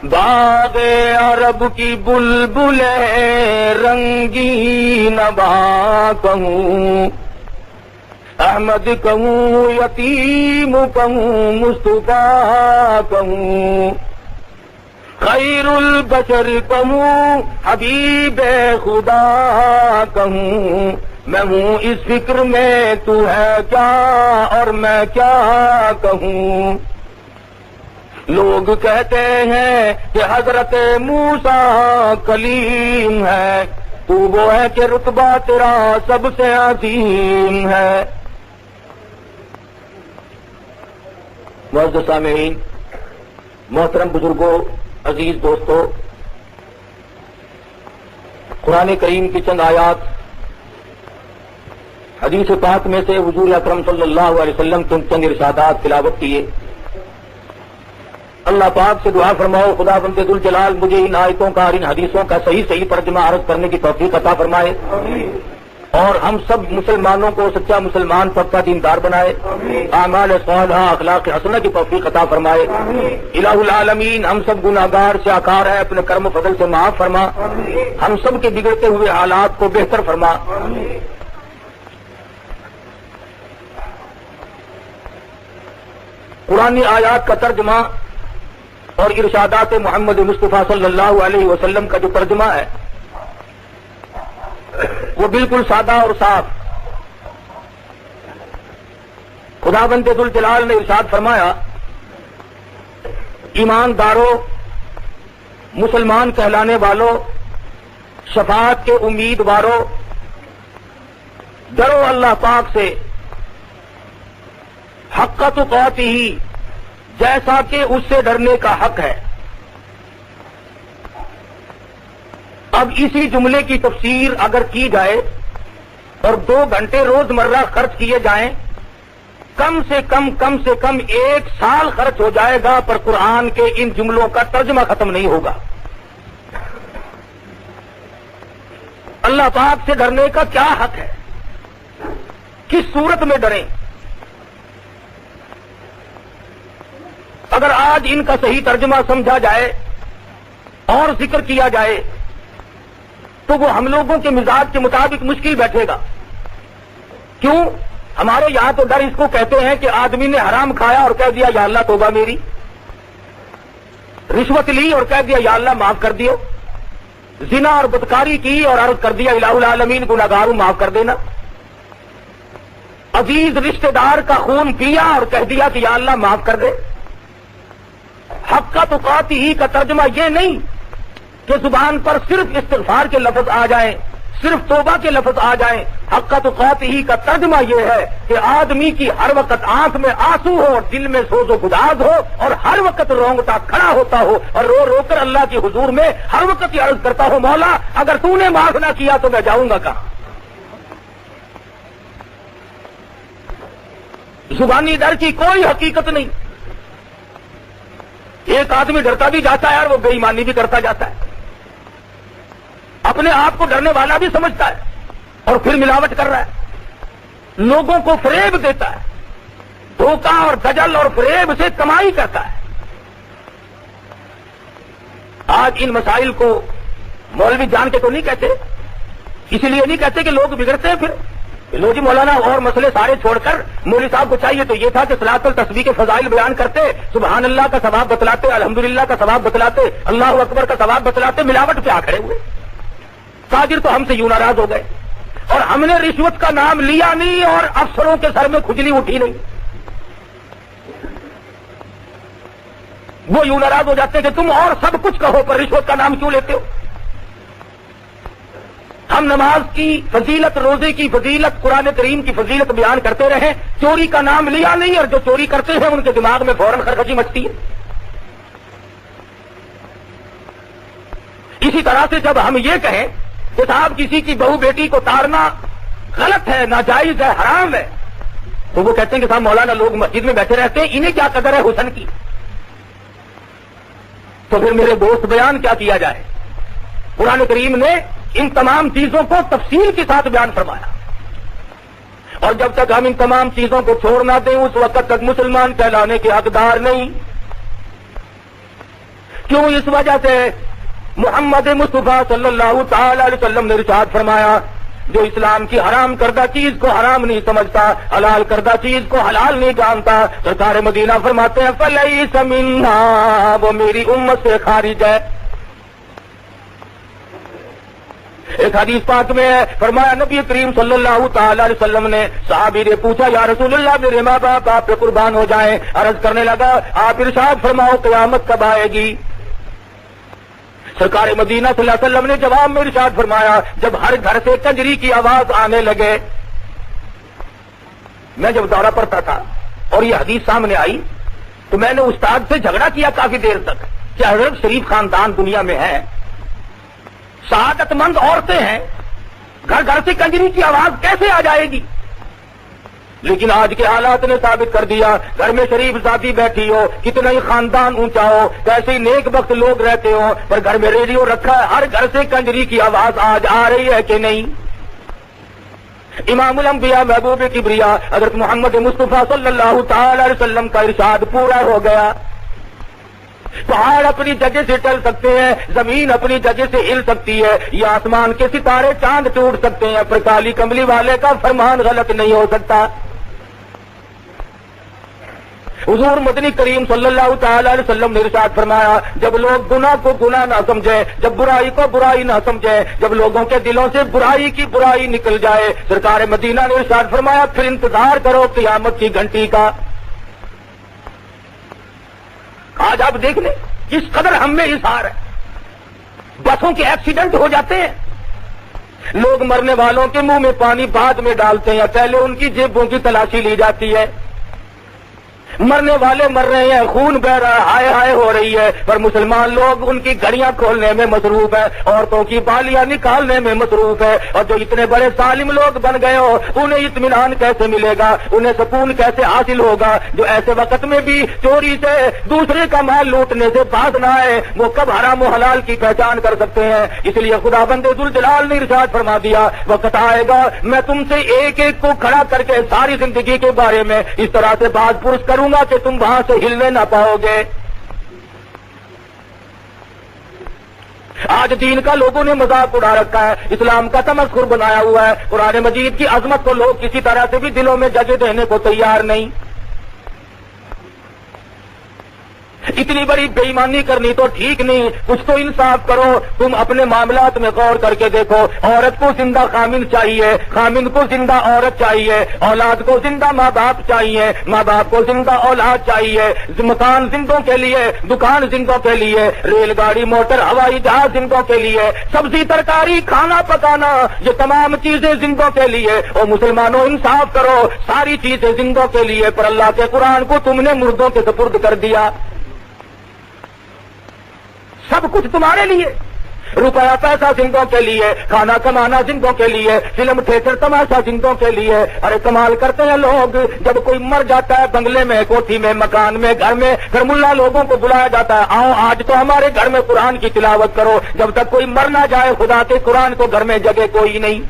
باغ عرب کی بلبل رنگی نبا کہوں، احمد کہوں، یتیم کہوں، مصطفیٰ کہوں، خیر البشر کہوں، حبیب خدا کہوں، میں ہوں اس فکر میں تو ہے کیا اور میں کیا کہوں۔ لوگ کہتے ہیں کہ حضرت موسیٰ کلیم ہے، تو وہ ہے کہ رتبہ تیرا سب سے عظیم ہے۔ معزز سامعین، محترم بزرگوں، عزیز دوستو، قرآن کریم کی چند آیات حدیث پاک میں سے حضور اکرم صلی اللہ علیہ وسلم کے چند ارشادات تلاوت کیے۔ اللہ پاک سے دعا فرماؤ خدا بند ذوالجلال مجھے ان آیتوں کا اور ان حدیثوں کا صحیح ترجمہ عرض کرنے کی توفیق عطا فرمائے، اور ہم سب مسلمانوں کو سچا مسلمان پکا دیندار بنائے، اعمال صالحہ اخلاق حسنہ کی توفیق عطا فرمائے۔ الہ العالمین ہم سب گناہگار سے آکار ہے، اپنے کرم و فضل سے معاف فرما، ہم سب کے بگڑتے ہوئے حالات کو بہتر فرما۔ قرآنی آیات کا ترجمہ اور ارشادات محمد مصطفیٰ صلی اللہ علیہ وسلم کا جو ترجمہ ہے وہ بالکل سادہ اور صاف۔ خداوند ذوالجلال نے ارشاد فرمایا، ایمانداروں، مسلمان کہلانے والوں، شفاعت کے امیدواروں، ڈرو اللہ پاک سے حق تقاتی ہی، جیسا کہ اس سے ڈرنے کا حق ہے۔ اب اسی جملے کی تفسیر اگر کی جائے اور 2 گھنٹے روزمرہ خرچ کیے جائیں، کم سے کم 1 سال خرچ ہو جائے گا، پر قرآن کے ان جملوں کا ترجمہ ختم نہیں ہوگا۔ اللہ پاک سے ڈرنے کا کیا حق ہے، کس صورت میں ڈریں؟ اگر آج ان کا صحیح ترجمہ سمجھا جائے اور ذکر کیا جائے تو وہ ہم لوگوں کے مزاج کے مطابق مشکل بیٹھے گا۔ کیوں؟ ہمارے یہاں تو ڈر اس کو کہتے ہیں کہ آدمی نے حرام کھایا اور کہہ دیا یا اللہ توبہ میری، رشوت لی اور کہہ دیا یا اللہ معاف کر دیو، زنا اور بدکاری کی اور عرض کر دیا الہ العالمین گناہگار ہوں معاف کر دینا، عزیز رشتہ دار کا خون پیا اور کہہ دیا کہ یا اللہ معاف کر دے۔ حق تقاتی ہی کا ترجمہ یہ نہیں کہ زبان پر صرف استغفار کے لفظ آ جائیں، صرف توبہ کے لفظ آ جائیں۔ حق تقاتی ہی کا ترجمہ یہ ہے کہ آدمی کی ہر وقت آنکھ میں آنسو ہو اور دل میں سوز و گداز ہو، اور ہر وقت رونگتا کھڑا ہوتا ہو اور رو رو کر اللہ کے حضور میں ہر وقت یہ عرض کرتا ہو، مولا اگر تو نے معاف نہ کیا تو میں جاؤں گا کہاں؟ زبانی ڈر کی کوئی حقیقت نہیں۔ ایک آدمی ڈرتا بھی جاتا ہے اور وہ بے ایمانی بھی کرتا جاتا ہے، اپنے آپ کو ڈرنے والا بھی سمجھتا ہے اور پھر ملاوٹ کر رہا ہے، لوگوں کو فریب دیتا ہے، دھوکہ اور دجل اور فریب سے کمائی کرتا ہے۔ آج ان مسائل کو مولوی جان کے تو نہیں کہتے، اسی لیے نہیں کہتے کہ لوگ بگڑتے ہیں۔ پھر لو جی مولانا اور مسئلے سارے چھوڑ کر مولوی صاحب کو چاہیے تو یہ تھا کہ صلاۃ التسبیح کے فضائل بیان کرتے، سبحان اللہ کا ثواب بتلاتے، الحمدللہ کا ثواب بتلاتے، اللہ اکبر کا ثواب بتلاتے، ملاوٹ پہ آ کھڑے ہوئے۔ تاجر تو ہم سے یوں ناراض ہو گئے، اور ہم نے رشوت کا نام لیا نہیں اور افسروں کے سر میں کھجلی اٹھی نہیں، وہ یوں ناراض ہو جاتے کہ تم اور سب کچھ کہو پر رشوت کا نام کیوں لیتے ہو؟ ہم نماز کی فضیلت، روزے کی فضیلت، قرآن کریم کی فضیلت بیان کرتے رہے، چوری کا نام لیا نہیں، اور جو چوری کرتے ہیں ان کے دماغ میں فوراً خرخشی مچتی ہے۔ اسی طرح سے جب ہم یہ کہیں کہ صاحب کسی کی بہو بیٹی کو تارنا غلط ہے، ناجائز ہے، حرام ہے، تو وہ کہتے ہیں کہ صاحب مولانا لوگ مسجد میں بیٹھے رہتے ہیں، انہیں کیا قدر ہے حسن کی؟ تو پھر میرے دوست بیان کیا کیا جائے؟ قرآن کریم نے ان تمام چیزوں کو تفصیل کے ساتھ بیان فرمایا، اور جب تک ہم ان تمام چیزوں کو چھوڑ نہ دیں اس وقت تک مسلمان کہلانے کے حقدار نہیں۔ کیوں؟ اس وجہ سے محمد مصطفیٰ صلی اللہ تعالی علیہ وسلم نے ارشاد فرمایا جو اسلام کی حرام کردہ چیز کو حرام نہیں سمجھتا، حلال کردہ چیز کو حلال نہیں جانتا، سرکار مدینہ فرماتے ہیں فلیس منا، وہ میری امت سے خارج ہے۔ ایک حدیث پاک میں ہے، فرمایا نبی کریم صلی اللہ تعالی علیہ وسلم نے، صحابی نے پوچھا یا رسول اللہ میرے ماں باپ آپ پہ قربان ہو جائیں، عرض کرنے لگا آپ ارشاد فرماؤ قیامت کب آئے گی؟ سرکار مدینہ صلی اللہ علیہ وسلم نے جواب میں ارشاد فرمایا جب ہر گھر سے کنجری کی آواز آنے لگے۔ میں جب دورہ پڑتا تھا اور یہ حدیث سامنے آئی تو میں نے استاد سے جھگڑا کیا کافی دیر تک کہ حضرت شریف خاندان دنیا میں ہے، سعادت مند عورتیں ہیں، گھر گھر سے کنجری کی آواز کیسے آ جائے گی؟ لیکن آج کے حالات نے ثابت کر دیا، گھر میں شریف ذاتی بیٹھی ہو، کتنا ہی خاندان اونچا ہو، کیسے ہی نیک وقت لوگ رہتے ہو، پر گھر میں ریڈیو رکھا ہے، ہر گھر سے کنجری کی آواز آج آ رہی ہے کہ نہیں؟ امام الانبیاء محبوب کبریا حضرت محمد مصطفیٰ صلی اللہ تعالی علیہ وسلم کا ارشاد پورا ہو گیا۔ پہاڑ اپنی جگہ سے ٹل سکتے ہیں، زمین اپنی جگہ سے ہل سکتی ہے، یہ آسمان کے ستارے چاند ٹوٹ سکتے ہیں، پر کالی کملی والے کا فرمان غلط نہیں ہو سکتا۔ حضور مدنی کریم صلی اللہ تعالی علیہ وسلم نے ارشاد فرمایا جب لوگ گناہ کو گناہ نہ سمجھیں، جب برائی کو برائی نہ سمجھیں، جب لوگوں کے دلوں سے برائی کی برائی نکل جائے، سرکار مدینہ نے ارشاد فرمایا پھر انتظار کرو قیامت کی گھنٹی کا۔ آج آپ دیکھ لیں کس قدر ہم میں اظہار ہے، بسوں کے ایکسیڈنٹ ہو جاتے ہیں، لوگ مرنے والوں کے منہ میں پانی بعد میں ڈالتے ہیں، پہلے ان کی جیبوں کی تلاشی لی جاتی ہے۔ مرنے والے مر رہے ہیں، خون بہ رہا ہے، ہائے ہائے ہو رہی ہے، پر مسلمان لوگ ان کی گھڑیاں کھولنے میں مصروف ہے، عورتوں کی بالیاں نکالنے میں مصروف ہے، اور جو اتنے بڑے ظالم لوگ بن گئے ہو انہیں اطمینان کیسے ملے گا، انہیں سکون کیسے حاصل ہوگا؟ جو ایسے وقت میں بھی چوری سے دوسرے کا مال لوٹنے سے باز نہ آئے، وہ کب حرام و حلال کی پہچان کر سکتے ہیں؟ اس لیے خدا بند ذوالجلال نے ارشاد فرما دیا وقت آئے گا میں تم سے ایک ایک کو کھڑا کر کے ساری زندگی کے بارے میں اس طرح سے باز پرس کروں گا کہ تم وہاں سے ہلنے نہ پاؤ گے۔ آج دین کا لوگوں نے مذاق اڑا رکھا ہے، اسلام کا تمسخر بنایا ہوا ہے، قرآن مجید کی عظمت کو لوگ کسی طرح سے بھی دلوں میں جگہ دینے کو تیار نہیں۔ اتنی بڑی بے ایمانی کرنی تو ٹھیک نہیں، کچھ تو انصاف کرو۔ تم اپنے معاملات میں غور کر کے دیکھو، عورت کو زندہ خامن چاہیے، خامن کو زندہ عورت چاہیے، اولاد کو زندہ ماں باپ چاہیے، ماں باپ کو زندہ اولاد چاہیے، مکان زندوں کے لیے، دکان زندوں کے لیے، ریل گاڑی موٹر ہوائی جہاز زندوں کے لیے، سبزی ترکاری کھانا پکانا، یہ تمام چیزیں زندوں کے لیے۔ اور مسلمانوں انصاف کرو، ساری چیزیں زندوں کے لیے، پر اللہ کے قرآن کو تم نے مردوں کے سپرد کر دیا۔ سب کچھ تمہارے لیے، روپیہ پیسہ زندوں کے لیے، کھانا کمانا زندوں کے لیے، فلم تھیٹر تماشا زندوں کے لیے۔ ارے کمال کرتے ہیں لوگ، جب کوئی مر جاتا ہے بنگلے میں، کوٹھی میں، مکان میں، گھر میں، پھر ملا لوگوں کو بلایا جاتا ہے آؤ آج تو ہمارے گھر میں قرآن کی تلاوت کرو۔ جب تک کوئی مر نہ جائے خدا کے قرآن کو گھر میں جگہ کوئی نہیں۔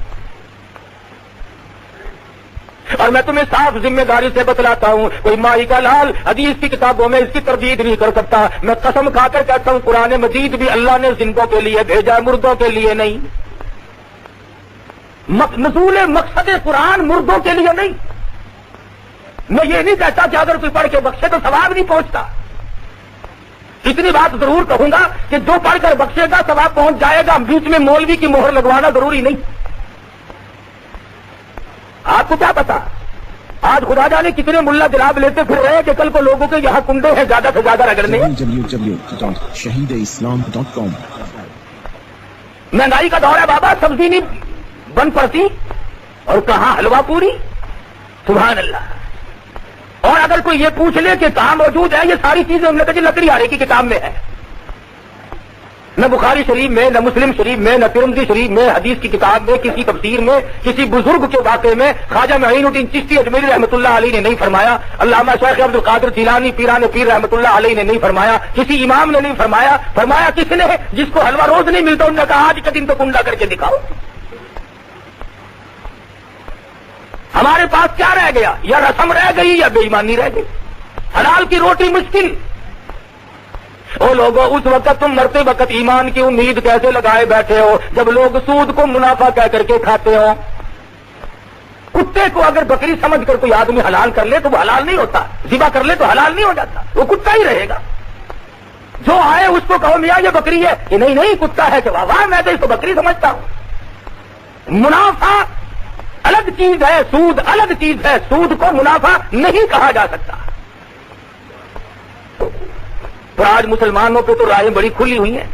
اور میں تمہیں صاف ذمہ داری سے بتلاتا ہوں، کوئی مائی کا لال حدیث کی کتابوں میں اس کی تردید نہیں کر سکتا۔ میں قسم کھا کر کہتا ہوں قرآن مجید بھی اللہ نے زندوں کے لیے بھیجا، مردوں کے لیے نہیں۔ نزول مقصد قرآن مردوں کے لیے نہیں۔ میں یہ نہیں کہتا کہ اگر کوئی پڑھ کے بخشے تو ثواب نہیں پہنچتا، اتنی بات ضرور کہوں گا کہ جو پڑھ کر بخشے گا ثواب پہنچ جائے گا، بیچ میں مولوی کی مہر لگوانا ضروری نہیں۔ آپ کو کیا پتا آج خدا جانے کتنے ملا جلاب لیتے پھر رہے کہ کل کو لوگوں کے یہاں کنڈے ہیں زیادہ سے زیادہ رگڑنے۔ www.shahideislam.com مہنگائی کا دور ہے بابا، سبزی نہیں بن پڑتی اور کہاں حلوہ پوری، سبحان اللہ۔ اور اگر کوئی یہ پوچھ لے کہ کہاں موجود ہے یہ ساری چیزیں، ہم نے کہا لکڑی آرے کی کتاب میں ہے، نہ بخاری شریف میں، نہ مسلم شریف میں، نہ ترمذی شریف میں، حدیث کی کتاب میں، کسی تفسیر میں، کسی بزرگ کے واقعے میں خواجہ معین الدین چشتی اجمیری رحمۃ اللہ علیہ نے نہیں فرمایا، علامہ شیخ عبد القادر جیلانی پیران پیر رحمۃ اللہ علیہ نے نہیں فرمایا، کسی امام نے نہیں فرمایا۔ فرمایا کس نے؟ جس کو حلوہ روز نہیں ملتا انہوں نے کہا آج کا دن تو کنڈا کر کے دکھاؤ۔ ہمارے پاس کیا رہ گیا؟ یا رسم رہ گئی یا بے ایمانی رہ گئی۔ حلال کی روٹی مشکل، او لوگوں، اس وقت تم مرتے وقت ایمان کی امید کیسے لگائے بیٹھے ہو جب لوگ سود کو منافع کہہ کر کے کھاتے ہو؟ کتے کو اگر بکری سمجھ کر کوئی آدمی حلال کر لے تو وہ حلال نہیں ہوتا، ذبح کر لے تو حلال نہیں ہو جاتا، وہ کتا ہی رہے گا۔ جو آئے اس کو کہو میاں یہ بکری ہے، کہ نہیں نہیں کتا ہے، کہ واہ واہ میں تو اس کو بکری سمجھتا ہوں۔ منافع الگ چیز ہے، سود الگ چیز ہے، سود کو منافع نہیں کہا جا سکتا۔ پر آج مسلمانوں پہ تو راہیں بڑی کھلی ہوئی ہیں،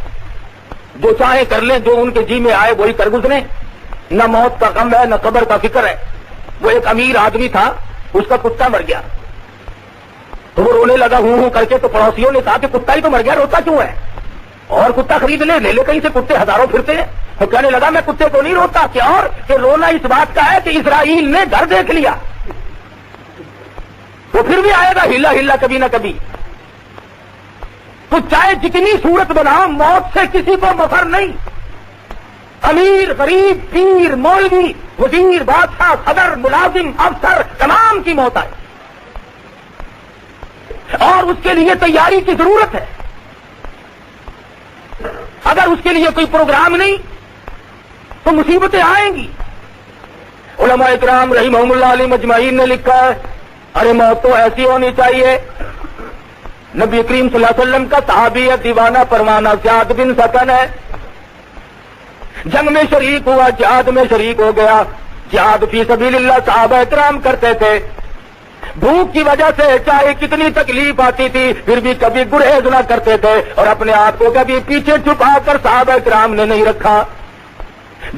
جو چاہیں کر لیں، جو ان کے جی میں آئے وہی کر گزریں، نہ موت کا غم ہے نہ قبر کا فکر ہے۔ وہ ایک امیر آدمی تھا، اس کا کتا مر گیا تو وہ رونے لگا ہوں کر کے، تو پڑوسیوں نے کہا کہ کتا ہی تو مر گیا، روتا کیوں ہے؟ اور کتا خرید لے کہیں سے، کتے ہزاروں پھرتے ہیں۔ تو کہنے لگا میں کتے کو نہیں روتا، کہ اور کہ رونا اس بات کا ہے کہ اسرائیل نے گھر دیکھ لیا، وہ پھر بھی آئے گا ہلا ہلا کبھی نہ کبھی۔ تو چاہے جتنی صورت بناؤ، موت سے کسی کو مفر نہیں۔ امیر غریب پیر مولوی وزیر بادشاہ صدر ملازم افسر تمام کی موت آئے، اور اس کے لیے تیاری کی ضرورت ہے۔ اگر اس کے لیے کوئی پروگرام نہیں تو مصیبتیں آئیں گی۔ علماء اکرام رحمہم اللہ علیہ مجمعین نے لکھا ہے، ارے موت تو ایسی ہونی چاہیے۔ نبی کریم صلی اللہ علیہ وسلم کا صحابی ہے، دیوانہ پروانہ زیاد بن سکن ہے، جنگ میں شریک ہوا، جہاد میں شریک ہو گیا، جہاد فی سبیل اللہ صحابہ اکرام کرتے تھے۔ بھوک کی وجہ سے چاہے کتنی تکلیف آتی تھی پھر بھی کبھی گریز نہ کرتے تھے، اور اپنے آپ کو کبھی پیچھے چھپا کر صحابہ اکرام نے نہیں رکھا۔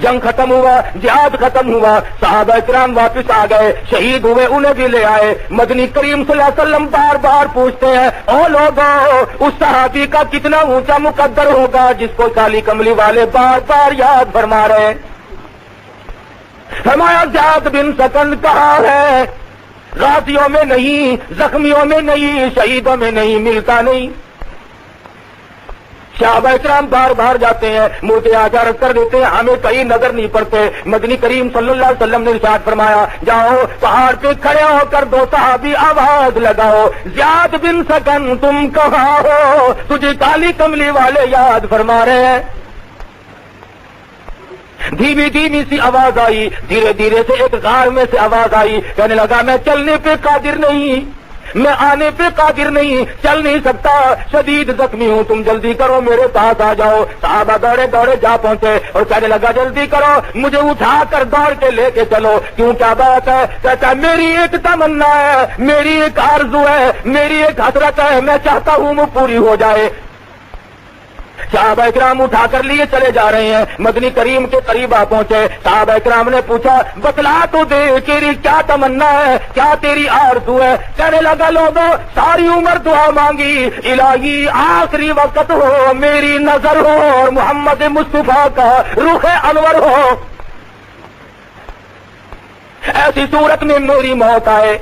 جنگ ختم ہوا، جہاد ختم ہوا، صحابہ اکرام واپس آ گئے، شہید ہوئے، انہیں بھی لے آئے۔ مدنی کریم صلی اللہ علیہ وسلم بار بار پوچھتے ہیں، او لوگوں، اس صحابی کا کتنا اونچا مقدر ہوگا جس کو کالی کملی والے بار بار یاد فرما رہے ہیں۔ فرمایا زیاد بن سکن کہاں ہے؟ غازیوں میں نہیں، زخمیوں میں نہیں، شہیدوں میں نہیں، ملتا نہیں۔ صحابہ اکرام بار بار جاتے ہیں، مجھے آجارت کر دیتے ہیں، ہمیں کہیں نظر نہیں پڑتے۔ مدنی کریم صلی اللہ علیہ وسلم نے ارشاد فرمایا، جاؤ پہاڑ پہ کھڑے ہو کر دو صحابی آواز لگاؤ، زیاد بن سکن تم کہاں ہو؟ تجھے کالی کملی والے یاد فرما رہے ہیں۔ دھیمی دھیمی سی آواز آئی، دھیرے دھیرے سے ایک غار میں سے آواز آئی، کہنے لگا میں چلنے پہ قادر نہیں، میں آنے پہ قادر نہیں، چل نہیں سکتا، شدید زخمی ہوں، تم جلدی کرو میرے پاس آ جاؤ۔ صحابہ دوڑے دوڑے جا پہنچے اور کہنے لگا جلدی کرو، مجھے اٹھا کر دوڑ کے لے کے چلو۔ کیوں کیا بات ہے؟ کہتا ہے میری ایک تمنا ہے، میری ایک آرزو ہے، میری ایک حسرت ہے، میں چاہتا ہوں وہ پوری ہو جائے۔ صحابہ اکرام اٹھا کر لیے چلے جا رہے ہیں، مدنی کریم کے قریب آ پہنچے۔ صحابہ اکرام نے پوچھا بتلا تو دے تیری کیا تمنا ہے، کیا تیری آرزو ہے؟ کہنے لگا لوگوں ساری عمر دعا مانگی، الہی آخری وقت ہو، میری نظر ہو اور محمد مصطفیٰ کا رخ انور ہو، ایسی صورت میں میری موت آئے۔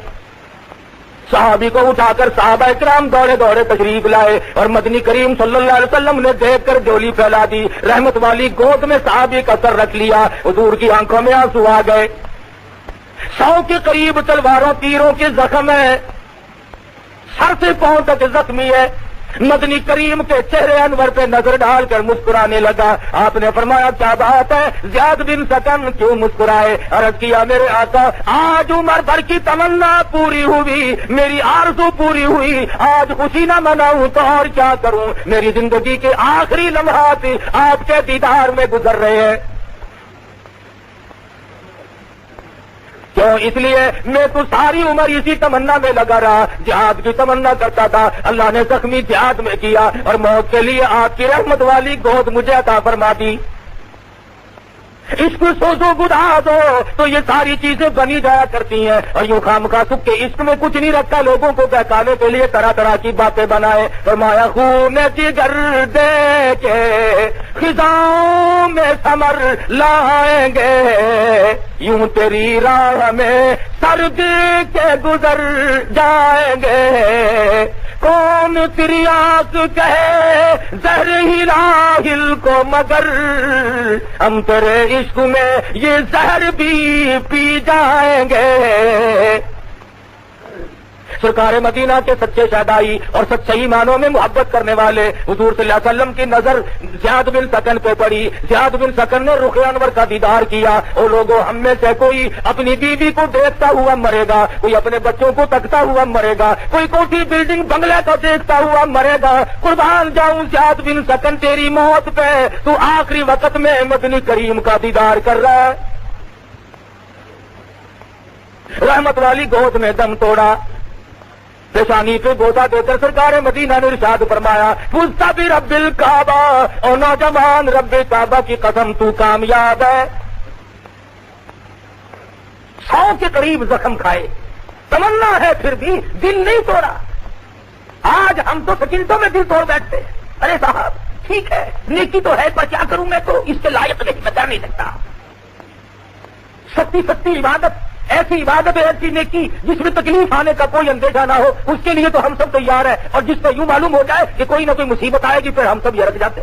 صحابی کو اٹھا کر صحابہ اکرام دوڑے دوڑے تشریف لائے، اور مدنی کریم صلی اللہ علیہ وسلم نے دیکھ کر جولی پھیلا دی، رحمت والی گود میں صحابی کا سر رکھ لیا، حضور کی آنکھوں میں آنسو آ گئے۔ 100 کے قریب تلواروں تیروں کے زخم ہے، سر سے پاؤں تک زخمی ہے۔ مدنی کریم کے چہرے انور پہ نظر ڈال کر مسکرانے لگا۔ آپ نے فرمایا کیا بات ہے زیاد بن سکن کیوں مسکرائے؟ عرض کیا میرے آقا آج عمر بھر کی تمنا پوری ہوئی، میری آرزو پوری ہوئی، آج خوشی نہ مناؤں تو اور کیا کروں؟ میری زندگی کے آخری لمحات آپ کے دیدار میں گزر رہے ہیں۔ کیوں؟ اس لیے میں تو ساری عمر اسی تمنا میں لگا رہا، جہاد کی تمنا کرتا تھا، اللہ نے زخمی جہاد میں کیا، اور موت کے لیے آپ کی رحمت والی گود مجھے عطا فرما دی۔ عشق سوزو گداز ہو تو یہ ساری چیزیں بنی جایا کرتی ہیں، اور یوں خامخواہ سکھ کے عشق میں کچھ نہیں رکھا، لوگوں کو بہکانے کے لیے طرح طرح کی باتیں بنائے۔ فرمایا خون جگر دے کے خزاں میں ثمر لائیں گے، یوں تیری راہ میں سرد کے گزر جائیں گے، کون تریاق کہے زہر ہی راحل کو، مگر ہم تیرے عشق میں یہ زہر بھی پی جائیں گے۔ سرکار مدینہ کے سچے شہدائی اور سچائی معنوں میں محبت کرنے والے حضور صلی اللہ علیہ وسلم کی نظر زیاد بن سکن پہ پڑی. زیاد بن سکن نے رخ انور کا دیدار کیا. اور لوگوں ہم میں سے کوئی اپنی بیوی کو دیکھتا ہوا مرے گا, کوئی اپنے بچوں کو تکتا ہوا مرے گا, کوئی کوٹھی بلڈنگ بنگلے کو دیکھتا ہوا مرے گا. قربان جاؤں زیاد بن سکن تیری موت پہ, تو آخری وقت میں مدنی کریم کا دیدار کر رہا ہے. رحمت والی گود میں دم توڑا, پیشانی پہ گوتا دے کر سرکار مدینہ نے ارشاد فرمایا فزت برب الکعبہ, اور نوجوان رب کعبہ کی قسم تو کامیاب ہے. 100 کے قریب زخم کھائے, تمنا ہے پھر بھی دل نہیں توڑا. آج ہم تو سکینتوں میں دل توڑ بیٹھتے. ارے صاحب ٹھیک ہے, نیکی تو ہے, پر کیا کروں میں تو اس کے لائق نہیں, میں کر نہیں سکتا. سچی عبادت, ایسی عبادت ہے, ایسی نیکی جس میں تکلیف آنے کا کوئی اندیشہ نہ ہو, اس کے لیے تو ہم سب تیار ہیں. اور جس پہ یوں معلوم ہو جائے کہ کوئی نہ کوئی مصیبت آئے گی, پھر ہم سب یہ رکھ جاتے.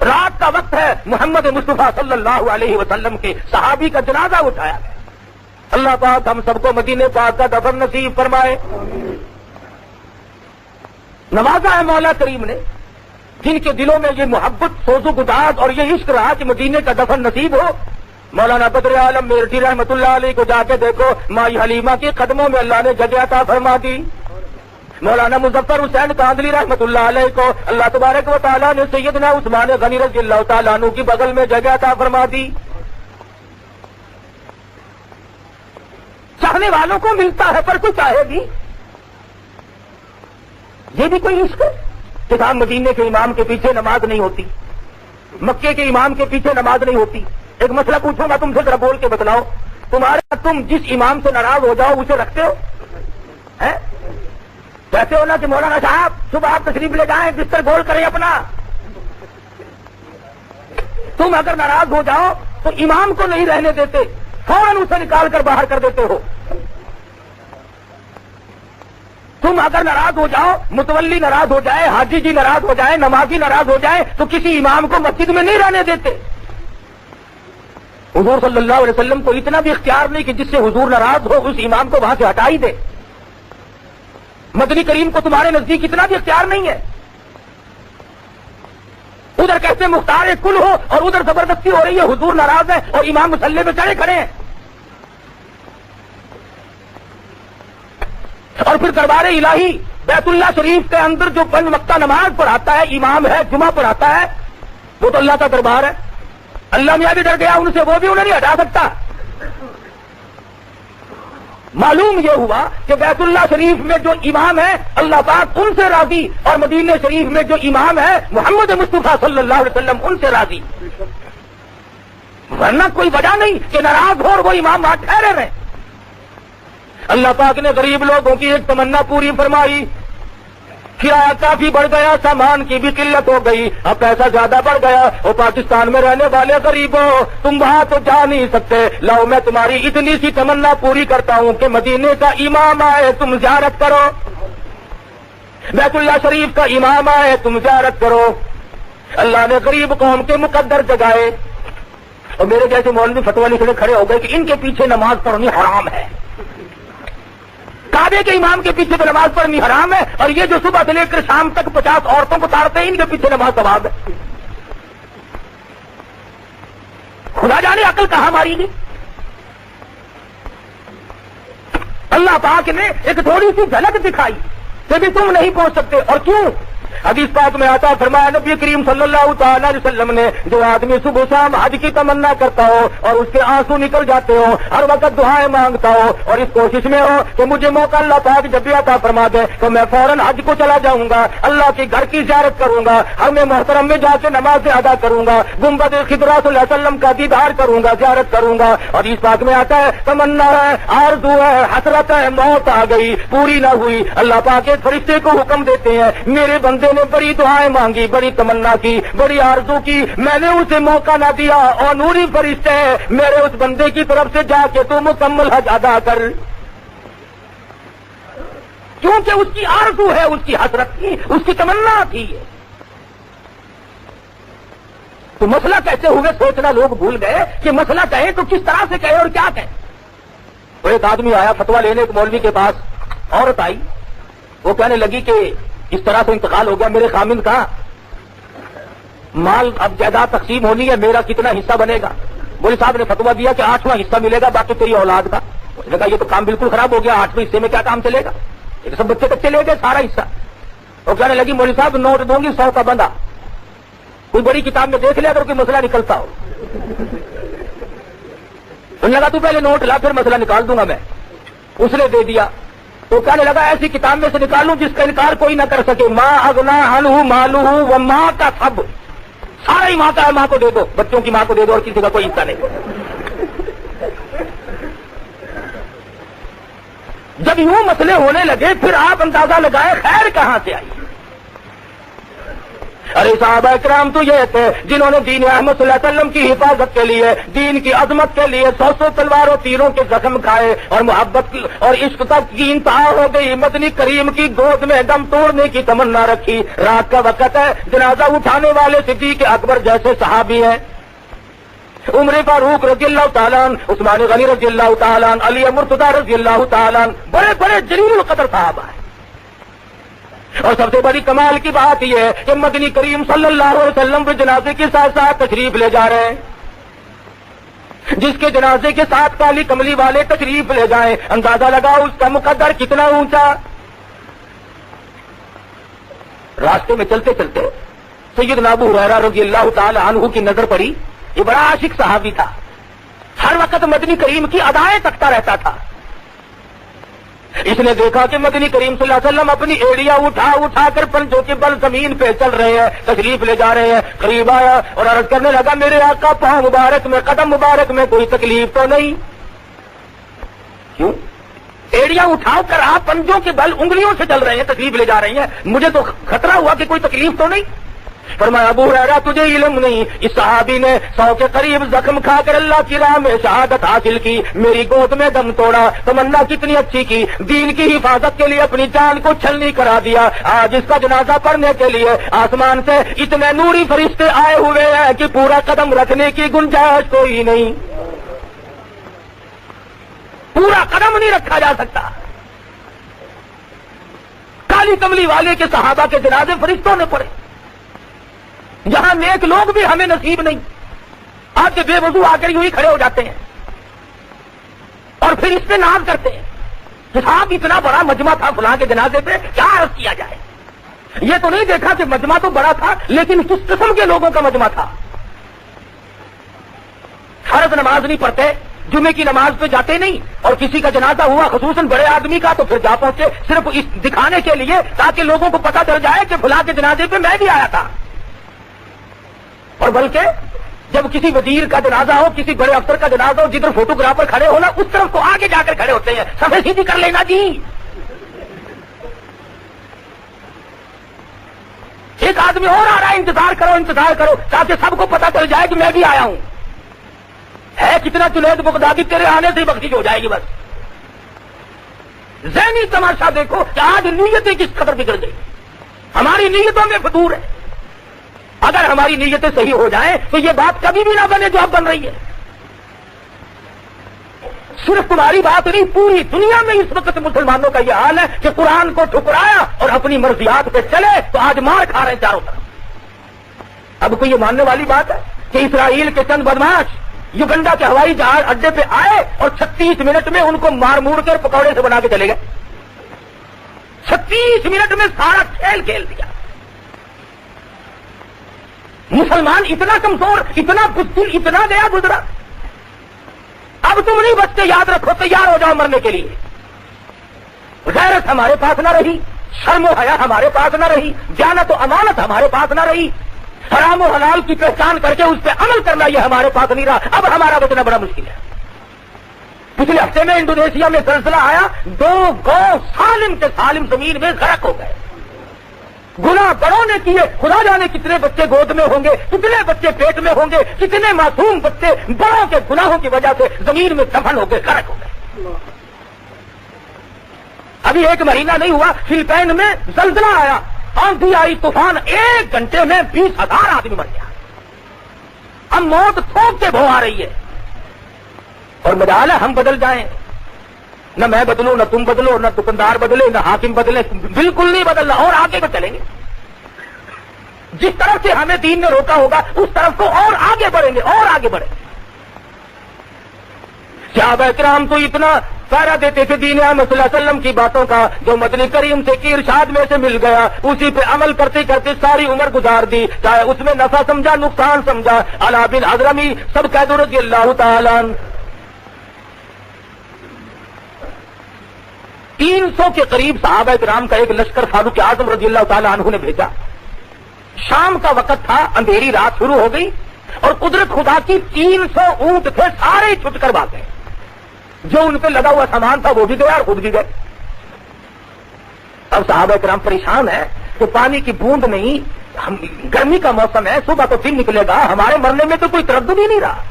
رات کا وقت ہے, محمد مصطفیٰ صلی اللہ علیہ وسلم کے صحابی کا جنازہ اٹھایا گیا. اللہ پاک ہم سب کو مدینے پاک کا دفن نصیب فرمائے. نوازا ہے مولا کریم نے جن کے دلوں میں یہ محبت, سوز و گداز اور یہ عشق رہا کہ مدینے کا دفن نصیب ہو. مولانا بدر عالم میرٹھی رحمت اللہ علیہ کو جا کے دیکھو, مائی حلیمہ کے قدموں میں اللہ نے جگہ عطا فرما دی. مولانا مظفر حسین کاندلی رحمت اللہ علیہ کو اللہ تبارک و تعالیٰ نے سیدنا عثمان غنی رضی اللہ تعالیٰ عنہ کی بغل میں جگہ عطا فرما دی. چاہنے والوں کو ملتا ہے, پر کوئی چاہے بھی. یہ بھی کوئی عشق ہے کہ جہاں مدینے کے امام کے پیچھے نماز نہیں ہوتی, مکے کے امام کے پیچھے نماز نہیں ہوتی. ایک مسئلہ پوچھوں گا تم سے, ذرا بول کے بتلاؤ, تم جس امام سے ناراض ہو جاؤ اسے رکھتے ہو؟ کہتے ہو نا کہ مولانا صاحب صبح آپ تشریف لے جائیں, بستر گول کریں اپنا. تم اگر ناراض ہو جاؤ تو امام کو نہیں رہنے دیتے, فوراً اسے نکال کر باہر کر دیتے ہو. تم اگر ناراض ہو جاؤ, متولی ناراض ہو جائے, حاجی جی ناراض ہو جائے, نمازی ناراض ہو جائے, تو کسی امام کو مسجد میں نہیں رہنے دیتے. حضور صلی اللہ علیہ وسلم کو اتنا بھی اختیار نہیں کہ جس سے حضور ناراض ہو اس امام کو وہاں سے ہٹا ہی دے. مدنی کریم کو تمہارے نزدیک اتنا بھی اختیار نہیں ہے. ادھر کیسے مختار کل ہو اور ادھر زبردستی ہو رہی ہے, حضور ناراض ہے اور امام مسلح پہ چڑھے کھڑے ہیں. اور پھر دربار الہی بیت اللہ شریف کے اندر جو 5 وقتہ نماز پڑھاتا ہے, امام ہے, جمعہ پڑھاتا ہے, وہ تو اللہ کا دربار ہے. اللہ میاں بھی ڈر گیا ان سے, وہ بھی انہیں نہیں ہٹا سکتا. معلوم یہ ہوا کہ بیت اللہ شریف میں جو امام ہے اللہ پاک ان سے راضی, اور مدینہ شریف میں جو امام ہے محمد مصطفیٰ صلی اللہ علیہ وسلم ان سے راضی. ورنہ کوئی وجہ نہیں کہ ناراض ہو اور وہ امام وہاں ٹھہرے رہے. اللہ پاک نے غریب لوگوں کی ایک تمنا پوری فرمائی. کرایہ کافی بڑھ گیا, سامان کی بھی قلت ہو گئی, اب پیسہ زیادہ بڑھ گیا. اور پاکستان میں رہنے والے غریبوں, تم وہاں تو جا نہیں سکتے, لاؤ میں تمہاری اتنی سی تمنا پوری کرتا ہوں کہ مدینے کا امام آئے تم زیارت کرو, بیت اللہ شریف کا امام آئے تم زیارت کرو. اللہ نے غریب قوم کے مقدر جگائے, اور میرے جیسے مولوی فتویٰ لکھنے کھڑے ہو گئے کہ ان کے پیچھے نماز پڑھنی حرام ہے. کعبے کے امام کے پیچھے تو نماز پڑھنی حرام ہے, اور یہ جو صبح سے لے کر شام تک 50 عورتوں کو تارتے ہیں ان کے پیچھے نماز ثواب ہے. خدا جانے عقل کہاں ماری گی. اللہ پاک نے ایک تھوڑی سی جھلک دکھائی کہ بھی تم نہیں پہنچ سکتے. اور کیوں؟ حدیث پاک میں آتا فرمایا نبی کریم صلی اللہ تعالی علیہ وسلم نے, جو آدمی صبح شام حج کی تمنا کرتا ہو اور اس کے آنسو نکل جاتے ہو, ہر وقت دعائیں مانگتا ہو اور اس کوشش میں ہو کہ مجھے موقع اللہ پاک جب بھی عطا فرما دے تو میں فوراً حج کو چلا جاؤں گا, اللہ کے گھر کی زیارت کروں گا, حرم محترم میں جا کے نماز ادا کروں گا, گنبد خضرا صلی اللہ علیہ وسلم کا دیدار کروں گا, زیارت کروں گا. اور اس پاک میں آتا ہے تمنا ہے, آرزو ہے, حسرت ہے, موت آ گئی پوری نہ ہوئی. اللہ پاک ایک فرشتے کو حکم دیتے ہیں, میرے بندے نے بڑی دعائیں مانگی, بڑی تمنا کی, بڑی آرزو کی, میں نے اسے موقع نہ دیا, اور نوری فرشتے میرے اس بندے کی طرف سے جا کے تو مکمل حج ادا کر. کیونکہ اس کی آرزو ہے, اس کی حسرت تھی, اس کی تمنا تھی. تو مسئلہ کیسے ہوئے سوچنا لوگ بھول گئے کہ مسئلہ کہیں تو کس طرح سے کہے اور کیا کہیں. تو ایک آدمی آیا فتوا لینے ایک مولوی کے پاس، عورت آئی، وہ کہنے لگی کہ اس طرح سے انتقال ہو گیا، میرے خامند کا مال اب جائیداد تقسیم ہونی ہے، میرا کتنا حصہ بنے گا؟ مولوی صاحب نے فتوا دیا کہ 8واں حصہ ملے گا، باقی تیری اولاد کا۔ اس نے کہا یہ تو کام بالکل خراب ہو گیا، 8ویں حصے میں کیا کام چلے گا؟ یہ تو سب بچے کچے لے گئے سارا حصہ۔ وہ کہنے لگی مولوی صاحب نوٹ دوں گی 100 کا بندہ، کوئی بڑی کتاب میں دیکھ لیا اگر کوئی مسئلہ نکلتا ہو۔ انہوں نے لگا تو پہلے نوٹ لا پھر مسئلہ نکال دوں گا میں۔ اس نے دے دیا تو کہنے لگا ایسی کتاب میں سے نکالوں جس کا انکار کوئی نہ کر سکے، ماں اغنا عنہ مالہ و ماں کا سب، سارا ہی ماں کا ہے، ماں کو دے دو، بچوں کی ماں کو دے دو اور کسی کا کوئی حصہ نہیں۔ جب یوں مسئلے ہونے لگے پھر آپ اندازہ لگائے خیر کہاں سے آئی؟ ارے صحابہ کرام تو یہ تھے جنہوں نے دین احمد صلی اللہ علیہ وسلم کی حفاظت کے لیے، دین کی عظمت کے لیے 100 تلواروں تیروں کے زخم کھائے اور محبت اور عشق تک کی انتہا ہو گئی، مدنی کریم کی گود میں دم توڑنے کی تمنا رکھی۔ رات کا وقت ہے، جنازہ اٹھانے والے صدیق اکبر جیسے صحابی ہیں، عمر فاروق رضی اللہ تعالیٰ عنہ، عثمان غنی رضی اللہ تعالیٰ عنہ، علی مرتضی رضی اللہ تعالیٰ عنہ، بڑے بڑے جلیل القدر صحابہ ہیں۔ اور سب سے بڑی کمال کی بات یہ ہے کہ مدنی کریم صلی اللہ علیہ وسلم کے جنازے کے ساتھ ساتھ تشریف لے جا رہے ہیں۔ جس کے جنازے کے ساتھ کالی کملی والے تشریف لے جائیں، اندازہ لگاؤ اس کا مقدر کتنا اونچا۔ راستے میں چلتے چلتے سیدنا ابو ہریرہ رضی اللہ تعالی عنہ کی نظر پڑی، یہ بڑا عاشق صحابی تھا، ہر وقت مدنی کریم کی ادائیں تکتا رہتا تھا۔ اس نے دیکھا کہ مدنی کریم صلی اللہ علیہ وسلم اپنی ایڑیاں اٹھا اٹھا کر پنجوں کے بل زمین پہ چل رہے ہیں، تشریف لے جا رہے ہیں۔ قریب آیا اور عرض کرنے لگا میرے آقا پاؤں مبارک میں، قدم مبارک میں کوئی تکلیف تو نہیں؟ کیوں؟ ایڑیاں اٹھا کر آپ پنجوں کے بل انگلیوں سے چل رہے ہیں، تشریف لے جا رہی ہیں، مجھے تو خطرہ ہوا کہ کوئی تکلیف تو نہیں؟ فرمایا ابو ہریرہ تجھے علم نہیں، اس صحابی نے 100 کے قریب زخم کھا کر اللہ کی راہ میں شہادت حاصل کی، میری گود میں دم توڑا، تمنا کتنی اچھی کی، دین کی حفاظت کے لیے اپنی جان کو چھلنی کرا دیا۔ آج اس کا جنازہ پڑھنے کے لیے آسمان سے اتنے نوری فرشتے آئے ہوئے ہیں کہ پورا قدم رکھنے کی گنجائش کوئی نہیں، پورا قدم نہیں رکھا جا سکتا۔ کالی کملی والے کے صحابہ کے جنازے فرشتوں نے پڑھے، جہاں نیک لوگ بھی ہمیں نصیب نہیں، آج کے بے وضو آ کر یوں ہی کھڑے ہو جاتے ہیں اور پھر اس پہ ناز کرتے ہیں کہ صاحب اتنا بڑا مجمع تھا فلاں کے جنازے پہ، کیا عرض کیا جائے۔ یہ تو نہیں دیکھا کہ مجمع تو بڑا تھا لیکن کس قسم کے لوگوں کا مجمع تھا۔ فرض نماز نہیں پڑھتے، جمعے کی نماز پہ جاتے نہیں، اور کسی کا جنازہ ہوا خصوصاً بڑے آدمی کا تو پھر جا پہنچے صرف اس دکھانے کے لیے تاکہ لوگوں کو پتہ چل جائے کہ فلاں کے جنازے پہ میں بھی آیا تھا۔ اور بلکہ جب کسی وزیر کا جنازہ ہو، کسی بڑے افسر کا جنازہ ہو، جدھر فوٹوگرافر کھڑے ہونا اس طرف کو آگے جا کر کھڑے ہوتے ہیں، صفحے سیدھی کر لینا جی۔ ایک آدمی اور آ رہا ہے، انتظار کرو انتظار کرو تاکہ سب کو پتہ چل جائے کہ میں بھی آیا ہوں۔ ہے کتنا جنید بغدادی، تیرے آنے سے ہی بخشش ہو جائے گی بس۔ ذہنی تماشا دیکھو کہ آج نیتیں کس قدر بگڑ گئی، ہماری نیتوں میں فطور ہے۔ اگر ہماری نیتیں صحیح ہو جائیں تو یہ بات کبھی بھی نہ بنے جو اب بن رہی ہے۔ صرف تمہاری بات نہیں، پوری دنیا میں اس وقت مسلمانوں کا یہ حال ہے کہ قرآن کو ٹھکرایا اور اپنی مرضیات پہ چلے تو آج مار کھا رہے ہیں چاروں طرف۔ اب کوئی یہ ماننے والی بات ہے کہ اسرائیل کے چند بدماش یوگنڈا کے ہوائی جہاز اڈے پہ آئے اور 36 منٹ میں ان کو مار مور کر پکوڑے سے بنا کے چلے گئے؟ 36 منٹ میں سارا کھیل کھیل دیا۔ مسلمان اتنا کمزور، اتنا بزدل، اتنا گیا گزرا۔ اب تم نہیں بچتے، یاد رکھو، تیار ہو جاؤ مرنے کے لیے۔ غیرت ہمارے پاس نہ رہی، شرم و حیا ہمارے پاس نہ رہی، دیانت و امانت ہمارے پاس نہ رہی، حرام و حلال کی پہچان کر کے اس پہ عمل کرنا یہ ہمارے پاس نہیں رہا۔ اب ہمارا بچنا بڑا مشکل ہے۔ پچھلے ہفتے میں انڈونیشیا میں زلزلہ آیا، 2 گاؤں سالم کے سالم زمین میں غرق ہو گئے۔ گناہ بڑوں نے کیے، خدا جانے کتنے بچے گود میں ہوں گے، کتنے بچے پیٹ میں ہوں گے، کتنے معصوم بچے بڑوں کے گناہوں کی وجہ سے زمین میں دفن ہو گئے، غرق ہو گئے۔ ابھی 1 مہینہ نہیں ہوا، فلپائن میں زلزلہ آیا، آندھی آئی، طوفان، 1 گھنٹے میں 20,000 آدمی مر گیا۔ اب موت تھوک کے بھو آ رہی ہے اور مجال ہے ہم بدل جائیں، نہ میں بدلوں، نہ تم بدلو، نہ دکاندار بدلے، نہ حاکم بدلے، بالکل نہیں بدلنا، اور آگے کو چلیں گے. جس طرف سے ہمیں دین نے روکا ہوگا اس طرف کو اور آگے بڑھیں گے، اور آگے بڑھیں گے. صحابہ کرام تو اتنا پہرا دیتے تھے دین احمد صلی اللہ علیہ وسلم کی باتوں کا، جو مدنی کریم سے کی ارشاد میں سے مل گیا اسی پہ عمل کرتے کرتے ساری عمر گزار دی، چاہے اس میں نفع سمجھا نقصان سمجھا. علا بن حضرمی سب کہہ دو رضی اللہ تعالیٰ عنہ. 300 کے قریب صحابہ کرام کا ایک لشکر فاروق اعظم رضی اللہ تعالیٰ عنہ نے بھیجا. شام کا وقت تھا، اندھیری رات شروع ہو گئی اور قدرت خدا کی 300 اونٹ تھے، سارے چھٹ کر بھاگ گئے. جو ان پہ لگا ہوا سامان تھا وہ بھی گیا اور خود بھی گئے. اب صحابہ کرام پریشان ہیں کہ پانی کی بوند نہیں، گرمی کا موسم ہے، صبح تو دن نکلے گا، ہمارے مرنے میں تو کوئی تردد ہی نہیں رہا.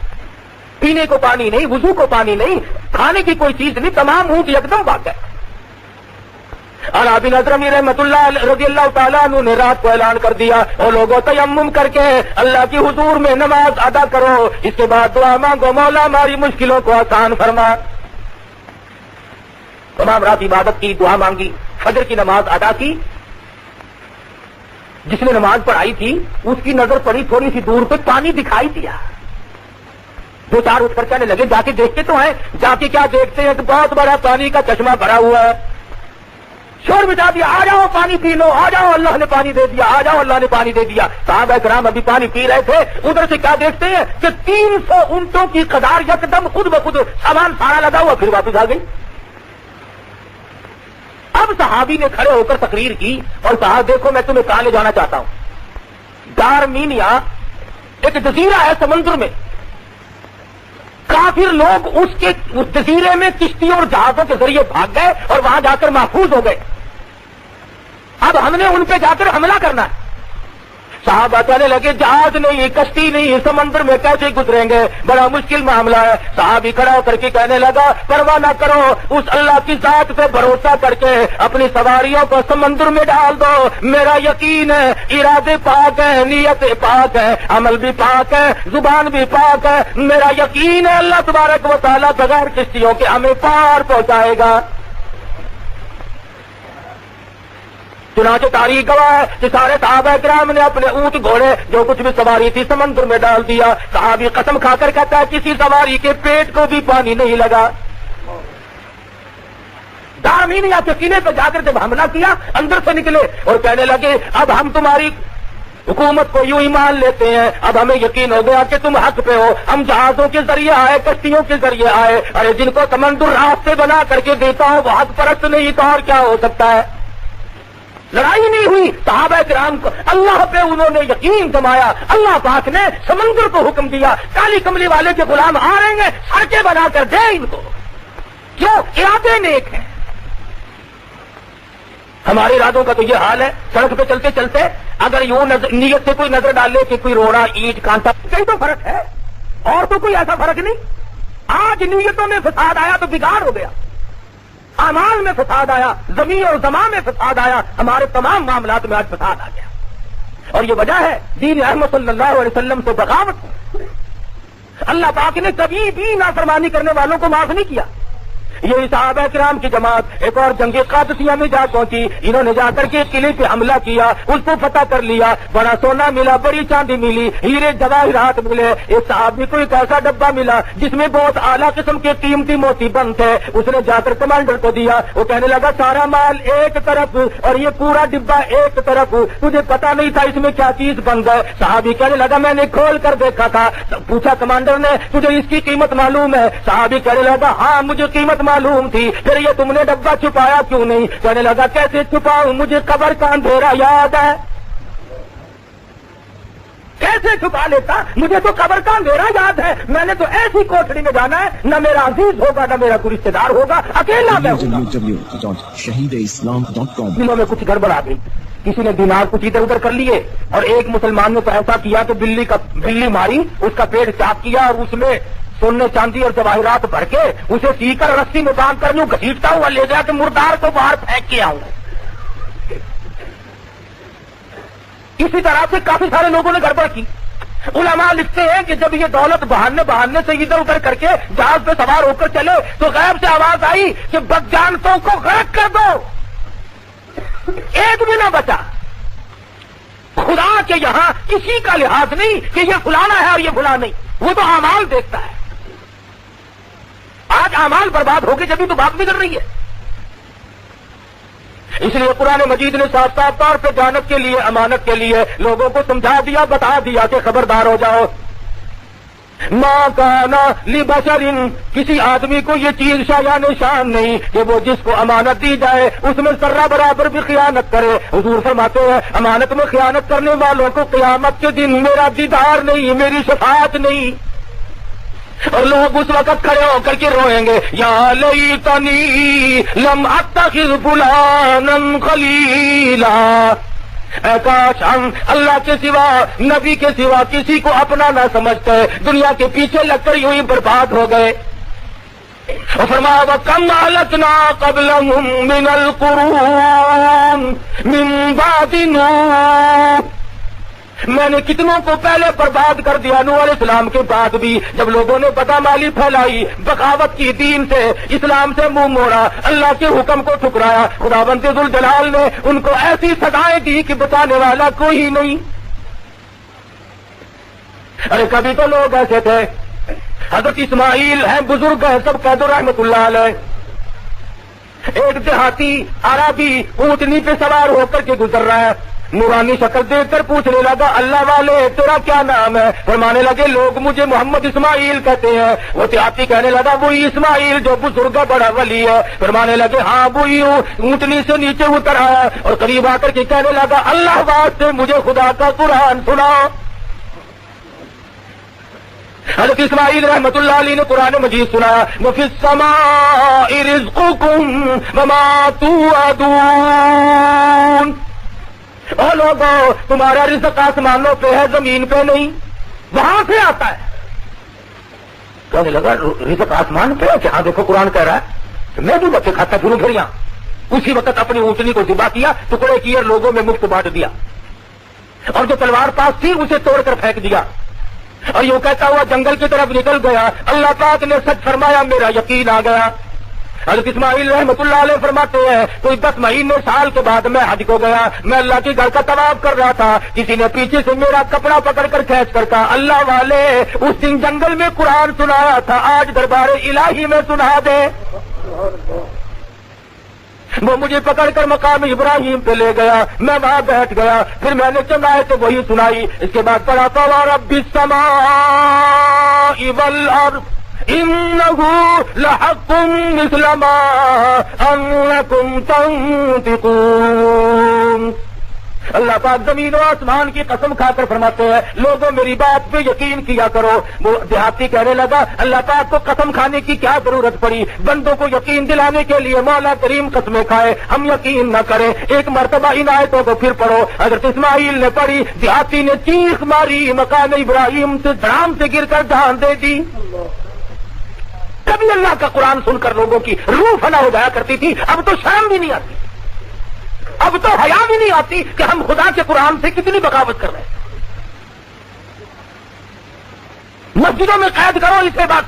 پینے کو پانی نہیں، وضو کو پانی نہیں، کھانے کی کوئی چیز نہیں، تمام اونٹ یکدم بھاگ گئے. علا بن حضرمی رحمۃ اللہ رضی اللہ تعالیٰ عنہ نے رات کو اعلان کر دیا، اور لوگوں تیمم کر کے اللہ کی حضور میں نماز ادا کرو، اس کے بعد دعا مانگو مولا ہماری مشکلوں کو آسان فرما. تمام رات عبادت کی، دعا مانگی، فجر کی نماز ادا کی. جس نے نماز پڑھائی تھی اس کی نظر پڑی تھوڑی سی دور پہ، پانی دکھائی دیا. دو چار اٹھ کر کہنے لگے جا کے دیکھتے تو ہیں. جا کے کیا دیکھتے ہیں کہ بہت بڑا پانی کا چشمہ بھرا ہوا ہے. شور مٹا دیا، آ جاؤ پانی پی لو، آ جاؤ اللہ نے پانی دے دیا، آ جاؤ اللہ نے پانی دے دیا. صحابہ کرام ابھی پانی پی رہے تھے، ادھر سے کیا دیکھتے ہیں کہ 300 اونٹوں کی قطار یکدم خود بخود سامان سارا لگا ہوا پھر واپس آ گئی. اب صحابی نے کھڑے ہو کر تقریر کی اور کہا دیکھو میں تمہیں کہاں لے جانا چاہتا ہوں. دارمینیا ایک جزیرہ ہے سمندر میں، کافر لوگ اس جزیرے میں کشتیوں اور جہازوں کے ذریعے بھاگ گئے اور وہاں جا کر محفوظ ہو گئے. اب ہم نے ان پہ جا کر حملہ کرنا ہے. صحابہ کہنے لگے جہاز نہیں، کشتی نہیں، سمندر میں کیسے گزریں گے، بڑا مشکل معاملہ ہے. صحابی کھڑا ہو کر کے کہنے لگا پرواہ نہ کرو، اس اللہ کی ذات پہ بھروسہ کر کے اپنی سواریوں کو سمندر میں ڈال دو. میرا یقین ہے ارادے پاک ہیں، نیت پاک ہے، عمل بھی پاک ہے، زبان بھی پاک ہے. میرا یقین ہے اللہ تبارک و تعالیٰ بغیر کشتیوں کے ہمیں پار پہنچائے گا. چنانچہ تاریخ گواہ ہے کہ سارے صحابہ کرام نے اپنے اونٹ گھوڑے جو کچھ بھی سواری تھی سمندر میں ڈال دیا. صحابی قسم کھا کر کہتا ہے کسی سواری کے پیٹ کو بھی پانی نہیں لگا. دارمینیا کے سینے پہ جا کر جب حملہ کیا اندر سے نکلے اور کہنے لگے اب ہم تمہاری حکومت کو یوں ہی مان لیتے ہیں، اب ہمیں یقین ہو گیا کہ تم حق پہ ہو. ہم جہازوں کے ذریعے آئے، کشتیوں کے ذریعے آئے، ارے جن کو سمندر راستے بنا کر کے دیتا ہوں وہ حق پرست نہیں تو اور کیا ہو سکتا ہے. لڑائی نہیں ہوئی. صحابہ کرام کو اللہ پہ انہوں نے یقین جمایا. اللہ پاک نے سمندر کو حکم دیا کالی کملی والے کے غلام آ رہے ہیں، سڑکیں بنا کر دے ان کو. کیوں؟ ارادے نیک ہیں. ہمارے ارادوں کا تو یہ حال ہے، سڑک پہ چلتے چلتے اگر یوں نیت سے کوئی نظر ڈال لے کہ کوئی روڑا اینٹ کانٹا کہیں تو فرق ہے، اور تو کوئی ایسا فرق نہیں. آج نیتوں میں فساد آیا تو بگاڑ ہو گیا، اعمال میں فساد آیا، زمین اور زمان میں فساد آیا، ہمارے تمام معاملات میں آج فساد آ گیا. اور یہ وجہ ہے دین احمد صلی اللہ علیہ وسلم سے بغاوت. اللہ پاک نے کبھی بھی نافرمانی کرنے والوں کو معاف نہیں کیا. یہ صحابہ کرام کی جماعت ایک اور جنگ قادسیہ میں جا پہنچی. انہوں نے جا کر کے قلعے پہ حملہ کیا، اس کو فتح کر لیا. بڑا سونا ملا، بڑی چاندی ملی، ہیرے جواہرات ملے. ایک صحابی کو ایک ایسا ڈبہ ملا جس میں بہت اعلیٰ قسم کے قیمتی موتی بند تھے. اس نے جا کر کمانڈر کو دیا. وہ کہنے لگا سارا مال ایک طرف اور یہ پورا ڈبہ ایک طرف، تجھے پتا نہیں تھا اس میں کیا چیز بن گئے. صحابی کہنے لگا میں نے کھول کر دیکھا تھا. پوچھا کمانڈر نے تجھے اس کی قیمت معلوم ہے؟ صحابی کہنے لگا ہاں مجھے قیمت معلوم تھی. پھر یہ تم نے ڈبہ چھپایا کیوں نہیں؟ کہنے لگا کیسے چھپاؤں، مجھے قبر کا اندھیرا یاد ہے. کیسے چھپا لیتا؟ مجھے تو قبر کا اندھیرا یاد ہے. میں نے تو ایسی کوٹڑی میں جانا ہے، نہ میرا عزیز ہوگا نہ میرا کوئی رشتے دار ہوگا، اکیلا میں ہوں. دنوں میں کچھ گڑبڑ آ گئی. کسی نے دینار کچھ ادھر ادھر کر لیے اور ایک مسلمان نے تو ایسا کیا کہ بلی ماری، اس کا پیٹ چاک کیا اور اس میں سونے چاندی اور جواہرات بھر کے اسے سی کر رسی میں باندھ کر یوں گھسیٹتا ہوا لے جا کے مردار کو باہر پھینک کے آؤں. اسی طرح سے کافی سارے لوگوں نے گڑبڑ کی. علماء لکھتے ہیں کہ جب یہ دولت بہانے سے ادھر ادھر کر کے جہاز پہ سوار ہو کر چلے تو غیب سے آواز آئی کہ بدجانتوں کو غرق کر دو، ایک بھی نہ بچا۔ خدا کے یہاں کسی کا لحاظ نہیں کہ یہ فلانا ہے اور یہ فلانا نہیں، وہ تو اعمال دیکھتا ہے۔ آج اعمال برباد ہو گئے جبھی تو بات بگڑ رہی ہے۔ اس لیے قرآن مجید نے صاف صاف طور پہ جانت کے لیے، امانت کے لیے لوگوں کو سمجھا دیا، بتا دیا کہ خبردار ہو جاؤ۔ ما کانا لبشر، کسی آدمی کو یہ چیز شایان شان نہیں کہ وہ جس کو امانت دی جائے اس میں ذرہ برابر بھی خیانت کرے۔ حضور فرماتے ہیں امانت میں خیانت کرنے والوں کو قیامت کے دن میرا دیدار نہیں، میری شفاعت نہیں۔ اور لوگ اس وقت کھڑے ہو کر کے روئیں گے، یا لیتنی لم اتخذ فلانا خلیلا، اے کاش ہم اللہ کے سوا، نبی کے سوا کسی کو اپنا نہ سمجھتے، دنیا کے پیچھے لگ کر یوں ہی برباد ہو گئے۔ اور فرمایا وَكَمْ أَهْلَكْنَا قَبْلَهُم مِّنَ الْقُرُونِ مِن بَعْدِ نُوحٍ، میں نے کتنوں کو پہلے برباد کر دیا نوح علیہ السلام کے بعد بھی، جب لوگوں نے بدعمالی پھیلائی، بغاوت کی، دین سے، اسلام سے منہ موڑا، اللہ کے حکم کو ٹھکرایا، خداوند ذوالجلال نے ان کو ایسی سزائیں دی کہ بچانے والا کوئی نہیں۔ ارے کبھی تو لوگ ایسے تھے، حضرت اسماعیل ہیں، بزرگ ہیں، سب کہہ دو رحمت اللہ علیہ، ایک دیہاتی عربی اونٹنی پہ سوار ہو کر کے گزر رہا ہے، نورانی شکل دیکھ کر پوچھنے لگا اللہ والے تیرا کیا نام ہے؟ فرمانے لگے لوگ مجھے محمد اسماعیل کہتے ہیں۔ وہ دیہاتی کہنے لگا وہی اسماعیل جو بزرگ بڑا ولی ہے؟ فرمانے لگے ہاں وہی ہوں۔ اونٹنی سے نیچے اتر آیا اور قریب آ کر کے کہنے لگا اللہ واسطے مجھے خدا کا قرآن سنا۔ حضرت اسماعیل رحمت اللہ علیہ نے قرآن مجید سنایا، وَفِي السَّمَاءِ رِزْقُكُمْ وَمَا تُوعَدُونَ، او لوگوں تمہارا رزق آسمانوں پہ ہے، زمین پہ نہیں، وہاں سے آتا ہے۔ کہنے لگا رزق آسمان پہ ہے؟ ہاں دیکھو قرآن کہہ رہا ہے کہ میں بھی بچے کھاتا پھروں پھر یہاں۔ اسی وقت اپنی اونٹنی کو ذبح کیا، ٹکڑے کیے، لوگوں میں مفت بانٹ دیا، اور جو تلوار پاس تھی اسے توڑ کر پھینک دیا، اور یوں کہتا ہوا جنگل کی طرف نکل گیا۔ اللہ پاک نے سچ فرمایا، میرا یقین آ گیا۔ حضرت اسماعیل رحمت اللہ علیہ فرماتے ہیں کوئی 10 مہینے سال کے بعد میں حج کو گیا، میں اللہ کے گھر کا طواف کر رہا تھا، کسی نے پیچھے سے میرا کپڑا پکڑ کر کھینچ کر کہا اللہ والے اس دن جنگل میں قرآن سنایا تھا، آج دربار الہی میں سنا دے۔ وہ مجھے پکڑ کر مقام ابراہیم پہ لے گیا، میں وہاں بیٹھ گیا، پھر میں نے چند آیتیں وہی سنائی، اس کے بعد پڑھا فَوَرَبِّ السَّمَاءِ وَالْأَرْضِ إِنَّهُ لَحَقٌّ مِثْلَ مَا أَنَّكُمْ تَنطِقُونَ۔ اللہ پاک زمین و آسمان کی قسم کھا کر فرماتے ہیں لوگوں میری بات پہ یقین کیا کرو۔ وہ دیہاتی کہنے لگا اللہ پاک کو قسم کھانے کی کیا ضرورت پڑی، بندوں کو یقین دلانے کے لیے مولا کریم قسمیں کھائے، ہم یقین نہ کریں۔ ایک مرتبہ ان آیتوں کو پھر پڑھو، حضرت اسماعیل نے پڑھی، دیہاتی نے چیخ ماری، مقام ابراہیم سے دھڑام سے گر کر جان دے دی۔ کبھی اللہ کا قرآن سن کر لوگوں کی روح فنا ہو جایا کرتی تھی، اب تو شرم بھی نہیں آتی، اب تو حیا بھی نہیں آتی کہ ہم خدا کے قرآن سے کتنی بغاوت کر رہے ہیں۔ مسجدوں میں قید کرو اسے بس،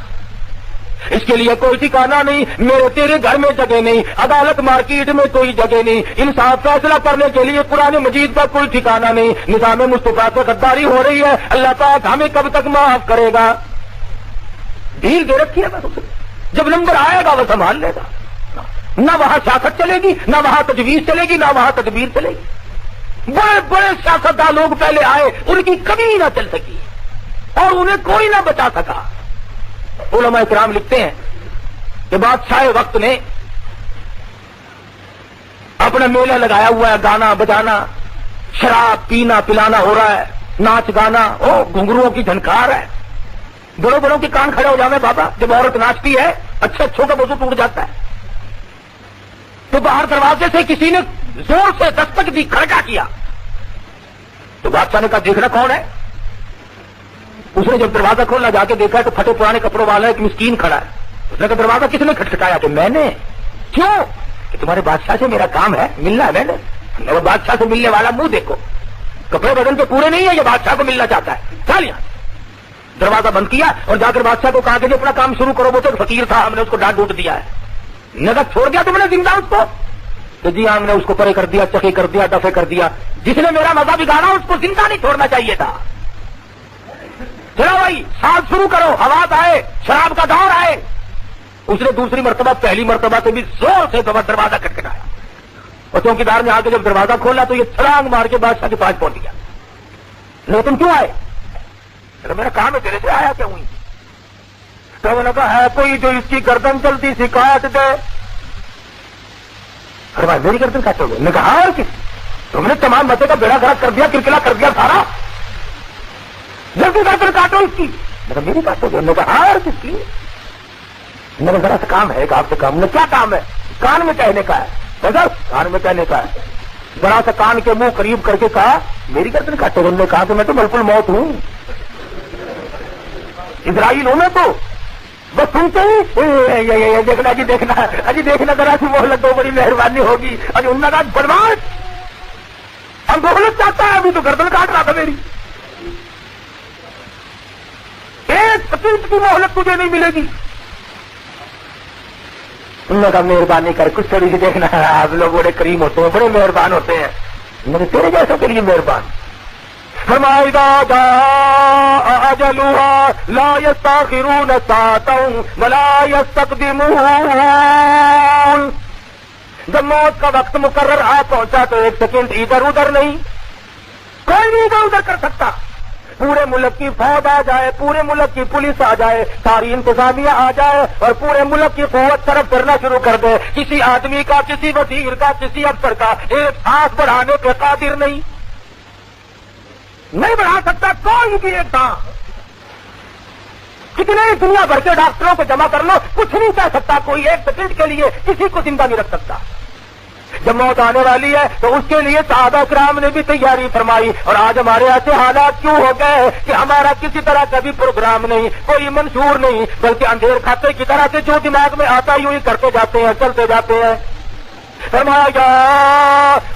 اس کے لیے کوئی ٹھکانہ نہیں، میرے تیرے گھر میں جگہ نہیں، عدالت مارکیٹ میں کوئی جگہ نہیں، انصاف فیصلہ کرنے کے لیے قرآن مجید کا کوئی ٹھکانہ نہیں۔ نظام مصطفیٰ سے غداری ہو رہی ہے، اللہ پاک ہمیں کب تک معاف کرے گا؟ ڈھیل دے رکھی ہے بس اسے، جب نمبر آئے گا وہ سنبھال لے گا۔ نہ وہاں سیاست چلے گی، نہ وہاں تجویز چلے گی، نہ وہاں تدبیر چلے گی۔ بڑے بڑے سیاستدان لوگ پہلے آئے، ان کی کبھی نہ چل سکی اور انہیں کوئی نہ بچا سکا۔ علماء کرام لکھتے ہیں کہ بادشاہ وقت نے اپنا میلہ لگایا ہوا ہے، گانا بجانا، شراب پینا پلانا ہو رہا ہے، ناچ گانا، گھنگروؤں کی جھنکار ہے، بڑوں بڑوں کے کان کھڑے ہو جاوے بابا، جب عورت ناچتی ہے اچھے اچھوں کا وضو ٹوٹ جاتا ہے۔ تو باہر دروازے سے کسی نے زور سے دستک دی، کھڑکا کیا، تو بادشاہ نے کہا دیکھنا کون ہے؟ اس نے جب دروازہ کھولا جا کے دیکھا تو پھٹے پرانے کپڑوں والا ایک مسکین کھڑا ہے۔ اس نے کہا دروازہ کس نے کھٹکھٹایا؟ تو میں نے۔ کیوں؟ کہ تمہارے بادشاہ سے میرا کام ہے، ملنا ہے، میں نے بادشاہ سے ملنے والا منہ دیکھو۔ کپڑے بدن کے پورے نہیں ہے، یہ بادشاہ کو ملنا چاہتا ہے، چل یہاں۔ دروازہ بند کیا اور جا کر بادشاہ کو کہا کہ اپنا کام شروع کرو، وہ تو فقیر تھا، ہم نے اس کو ڈانٹ ڈوٹ دیا ہے، نظر چھوڑ دیا تم نے زندہ اس کو؟ تو جی ہم نے اس کو پرے کر دیا، چکے کر دیا، دفے کر دیا، جس نے میرا مزہ بگاڑا اس کو زندہ نہیں چھوڑنا چاہیے تھا۔ چلو بھائی ساتھ شروع کرو، آواز آئے، شراب کا دور آئے۔ اس نے دوسری مرتبہ پہلی مرتبہ سے بھی زور سے دروازہ کٹکھٹایا اور چوکیدار نے آ کے جب دروازہ کھولا تو یہ چھلانگ مار کے بادشاہ کے پاس پہنچ گیا۔ نہیں تم کیوں آئے؟ میرا کام ہے، تیرے سے آیا کیا ہوئی؟ تو میں نے کہا ہے کوئی جو اس کی گردن چلتی سی کاٹ دے۔ ارے بھائی میری گردن کاٹو گے؟ میں کہا اور کس؟ تم نے تمام بچے کا بیڑا گرک کر دیا، کرکلا کر دیا سارا، جلدی گردن کاٹو اس کی۔ میں کہا میری کاٹو گے؟ میں کہا اور کس کی؟ میرا ذرا سا کام ہے، آپ سے کام میں کیا کام ہے؟ کان میں کہنے کا ہے، بس کان میں کہنے کا ہے۔ ذرا سا کان کے منہ قریب کر کے کہا میری گردن کاٹو گے؟ نے کہا کہ میں تو ملک الموت ہوں، اسرائیل ہوں میں تو، بس سنتے ہی دیکھنا جی دیکھنا اجی دیکھنا ذرا سی مہلت دو، بڑی مہربانی ہوگی۔ ابھی ان کا بدماش اب مہلت چاہتا ہے، ابھی تو گردن کاٹ رہا تھا میری، ایک سیکنڈ کی مہلت تجھے نہیں ملے گی۔ ان کا مہربانی کر کچھ تھوڑی سی دیکھنا ہے، آپ لوگ بڑے کریم ہوتے ہیں، بڑے مہربان ہوتے ہیں، میرے تیرے جیسوں کے لیے مہربان۔ فرمائے اجلها لا يستاخرون ساعة ولا يستقدمون، جب موت کا وقت مقرر آ پہنچا تو ایک سیکنڈ ادھر ادھر نہیں، کوئی نہیں ادھر ادھر کر سکتا۔ پورے ملک کی فوج آ جائے، پورے ملک کی پولیس آ جائے، ساری انتظامیہ آ جائے اور پورے ملک کی قوت طرف کرنا شروع کر دے، کسی آدمی کا، کسی وزیر کا، کسی افسر کا ایک ہاتھ بڑھانے پہ قادر نہیں بڑھا سکتا کوئی بھی ایک تھا۔ کتنے دنیا بھر کے ڈاکٹروں کو جمع کر لو، کچھ نہیں کہہ سکتا کوئی، ایک سیکنڈ کے لیے کسی کو زندہ نہیں رکھ سکتا۔ جب موت آنے والی ہے تو اس کے لیے صحابہ کرام نے بھی تیاری فرمائی، اور آج ہمارے ایسے حالات کیوں ہو گئے کہ ہمارا کسی طرح کا بھی پروگرام نہیں، کوئی منشور نہیں، بلکہ اندھیر کھاتے کی طرح سے جو دماغ میں آتا یوں ہی کرتے جاتے ہیں، چلتے جاتے ہیں۔ فرمایا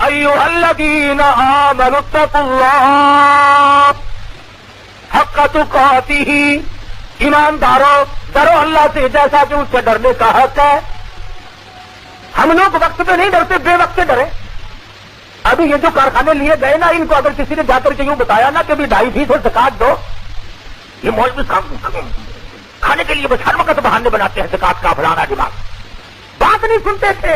ایھا الذین آمنوا اتقوا اللہ حق تقاتہ، ایماندارو ڈرو اللہ سے جیسا کہ اس سے ڈرنے کا حق ہے۔ ہم لوگ وقت پہ نہیں ڈرتے، بے وقت ڈرے۔ ابھی یہ جو کارخانے لیے گئے نا، ان کو اگر کسی نے جا کر کے یوں بتایا نا کہ بھی 2.5% زکات دو، یہ مولوی کھانے کے لیے بس ہر وقت بہانے بناتے ہیں، زکات کا فلانا دماغ، بات نہیں سنتے تھے۔